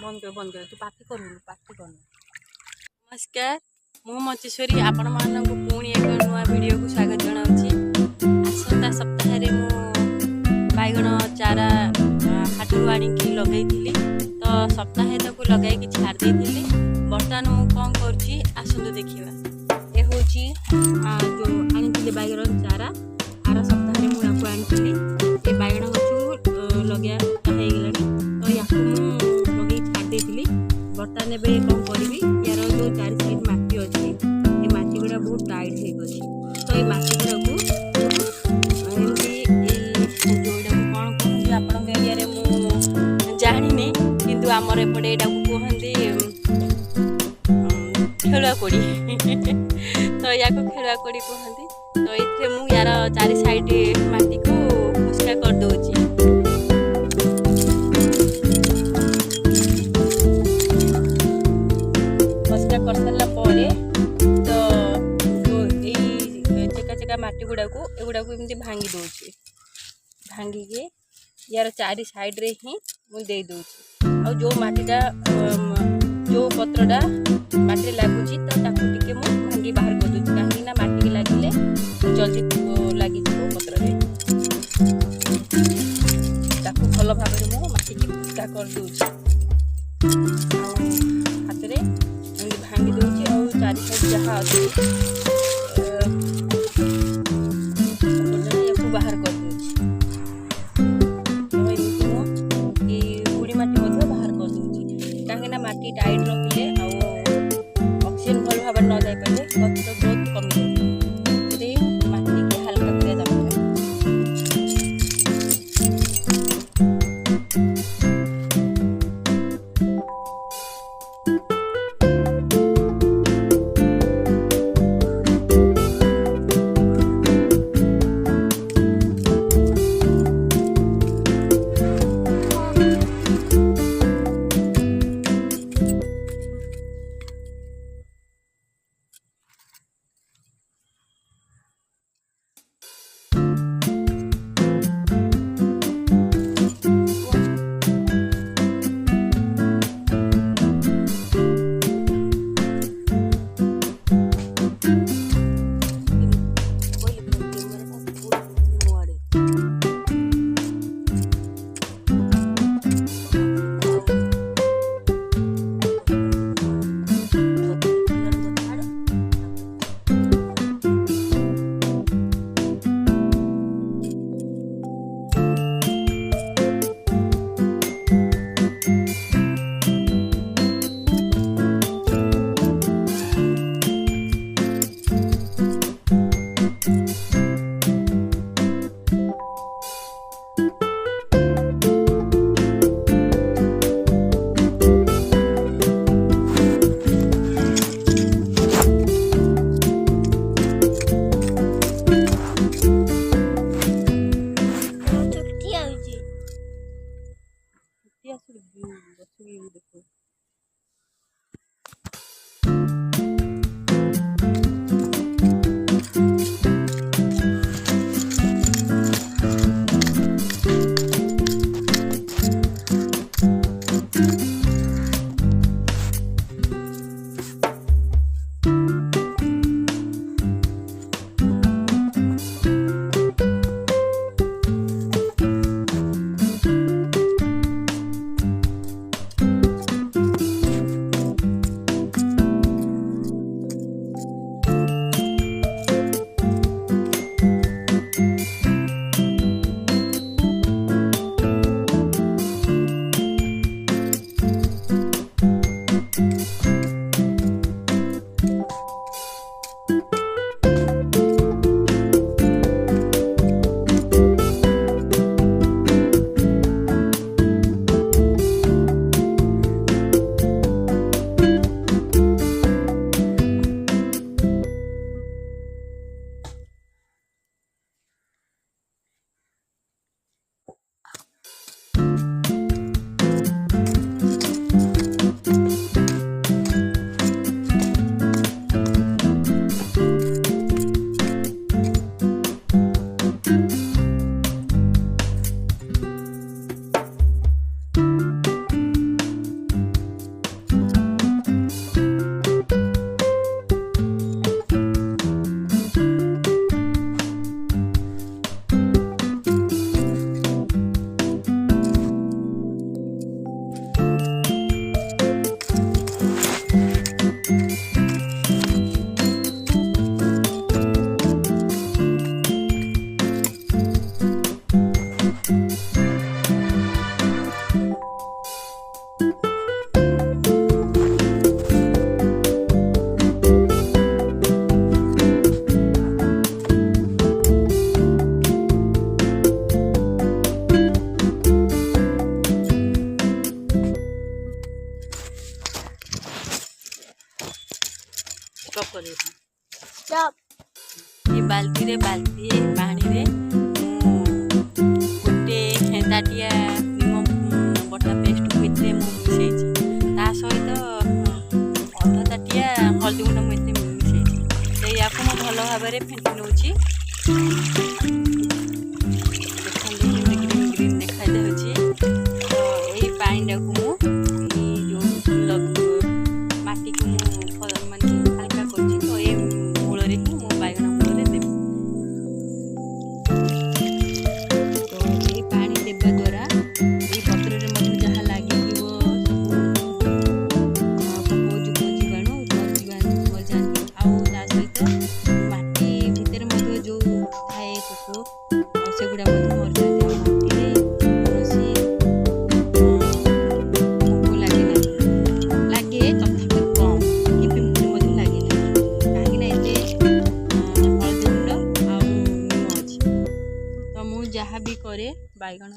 बंद कर तू पार्टी कर नमस्कार मु मचेश्वरी आपण मानक पुणी एक नुआ वीडियो को स्वागत जनाऊँगी। आसंता सप्ताह मु बैगण चारा हाटू आनिकी लगे तो सप्ताहे ताको लगे छाड़ देती। बर्तमान मु कौन करुँची आसतु देखा ये हूँ जो आनी बैगण चारा आर सप्ताह मुझे आनी ये बैगण गछ लगे होगला तो या लगे छाड़ देती। बर्तमान एवं कौन करी यार जो चार साइड मटी अच्छी ये मटी गुड़ा बहुत टाइट हो तो ये मटी गुड़ा कौन कहते आपण एरिया मुझे जानी किंतु आमर एपटे यहाँ कहते खेलुआ कोड़ी तो या खेलुआ कोड़ी कहते तो ये मुझे यार चार साइड मटी को परिष्कार कर दूची। कर सारा तो चेका चेका मटी गुड़ा को एगुड़ा को एमती भांगी दूची भांगिकी यार चारि साइड रे ही मुझे दे दूची आ जो मटीटा जो पत्रटा मटी लगुच तो टे भांगी बाहर कर दूची कहीं मटी लगिले जल्दी लगी पत्र भल भाव मटी की फुटका कर दूची हाथ में भांगी दूची और चार साइड जहाँ अच्छी बाहर कर दूची तो बुड़ी माटी बाहर कर दूची कहीं माटी टाइट रखिले ऑक्सीजन भल भाव न जाए गछ ग्रोथ कमी माटी की हल्का कर दरकार। देखो ଚପ୍ କରିବା ଏ ବାଲ୍ଟିରେ ବାଲ୍ଟିଏ ପାଣିରେ ଗୋଟେ ତାଟିଆ ନିମ ବଟା ପେଷ୍ଟକୁ ଏଥିରେ ମୁଁ ମିଶାଇଛି। ତା ସହିତ ଅଧ ତାଟିଆ ହଳଦୀ ଗୁଣ୍ଡ ମୁଁ ଏଥିରେ ମିଶାଇଛି। ସେଇଆକୁ ମୁଁ ଭଲ ଭାବରେ ଫେଣ୍ଟି ନେଉଛି। ଦେଖନ୍ତୁ କେମିତି ଗ୍ରୀନ୍ ଗ୍ରୀନ୍ ଦେଖାଯାଉଛି। ତ ଏଇ ପାଣିଟାକୁ ମୁଁ ମାଟିକୁ ମୁଁ ମାନେ ହାଲକା କରୁଛି। ତ ଏ ମୂଳରେ ହିଁ ମୁଁ ବାଇଗଣ ମୂଳରେ ଦେବି। ତ ଏଇ ପାଣି ଦେବା ଦ୍ୱାରା ଏଇ ପତ୍ରରେ ମଧ୍ୟ ଯାହା ଲାଗିଥିବ ସବୁ ଯୁଗ ଜୀବାଣୁ ମରିଯାଆନ୍ତି। ଆଉ ତା ସହିତ ମାଟି ଭିତରେ ମଧ୍ୟ ଯେଉଁ ଥାଏ ପୋକ ସେଗୁଡ଼ା ମଧ୍ୟ ମରିଯାଆନ୍ତି। ଆଉ ମାଟିରେ କୌଣସି ପୋକ ଲାଗେ ନାହିଁ, ଲାଗେ ତଥାପି କମ୍, କି ପିମ୍ପୁଡ଼ି ମଧ୍ୟ ଲାଗେ ନାହିଁ, କାହିଁକିନା ଏତେ ହଳଦୀ ଗୁଣ୍ଡ ଆଉ ନିମ ଅଛି। ତ ମୁଁ ଯାହା ବି କରେ ବାଇଗଣ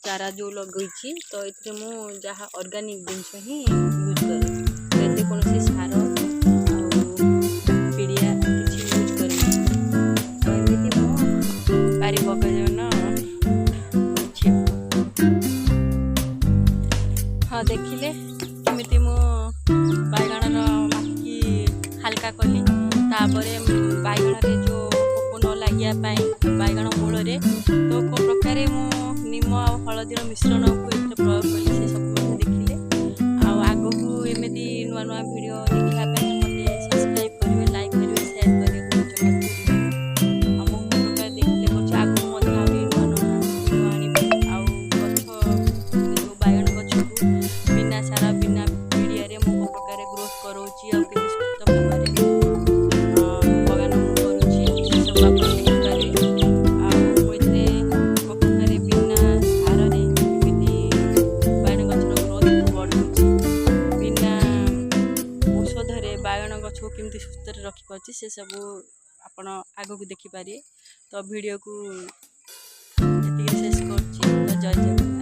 ଚାରା ଯେଉଁ ଲଗେଇଛି ତ ଏଥିରେ ମୁଁ ଯାହା ଅର୍ଗାନିକ୍ ଜିନିଷ ହିଁ ୟୁଜ୍ କରେ। ତ ଏଥିରେ କୌଣସି ସାର ଆଉ ପିଡ଼ିଆ କିଛି ୟୁଜ୍ କରେନି। ତ ଏମିତି ମୁଁ ପାରିବଗନା କରୁଛି। ହଁ ଦେଖିଲେ କେମିତି ମୁଁ ବାଇଗଣର ମାଟିକି ହାଲକା କଲି। ତାପରେ ବାଇଗଣରେ ଯେଉଁ ପୋକ ନ ଲାଗିବା ପାଇଁ ବାଇଗଣ ମୂଳରେ ତ କେଉଁ ପ୍ରକାରେ ମୁଁ ନିମ ଆଉ ହଳଦୀର ମିଶ୍ରଣକୁ ଏଥିରେ ପ୍ରୟୋଗ କଲି ସେ ସବୁ ମଧ୍ୟ ଦେଖିଲେ। ଆଉ ଆଗକୁ ଏମିତି ନୂଆ ନୂଆ ଭିଡ଼ିଓ ଦେଖିବା ପାଇଁ ମୋତେ ସବସ୍କ୍ରାଇବ୍ କରିବେ, ଲାଇକ୍ କରିବେ, ସେୟାର କରିବାକୁ ଜମା ଭୁଲିବେନି। ଆଉ ମୁଁ କେଉଁ ପ୍ରକାର ଦେଖିଲେ କରୁଛି, ଆଗକୁ ମଧ୍ୟ ଆହୁରି ନୂଆ ନୂଆ ଭିଡ଼ିଓ ଆଣିବି। ଆଉ ଗଛ ଯେଉଁ ବାଇଗଣ ଗଛକୁ ବିନା ସାର ବିନା ପିଡ଼ିଆରେ ମୁଁ କେଉଁ ପ୍ରକାର ଗ୍ରୋଥ୍ କରାଉଛି ଆଉ କେତେ ସୁସ୍ଥ ଭାବରେ ବଗାନ ମୁଁ କରୁଛି ସେସବୁ ଆପଣ ଦେଖିପାରିବେ। ଆଉ ମୁଁ ଏଥିରେ କେଉଁ ପ୍ରକାର ବିନା ସାରରେ କେମିତି ବାଇଗଣ ଗଛର ଗ୍ରୋଥକୁ ବଢ଼ଉଛି, ବିନା ଔଷଧରେ ବାଇଗଣ ଗଛକୁ କେମିତି ସୁସ୍ଥରେ ରଖିପାରୁଛି ସେସବୁ ଆପଣ ଆଗକୁ ଦେଖିପାରିବେ। ତ ଭିଡ଼ିଓକୁ ଏତିକି ଶେଷ କରୁଛି। ତ ଜୟ ଜଗନ୍ନାଥ।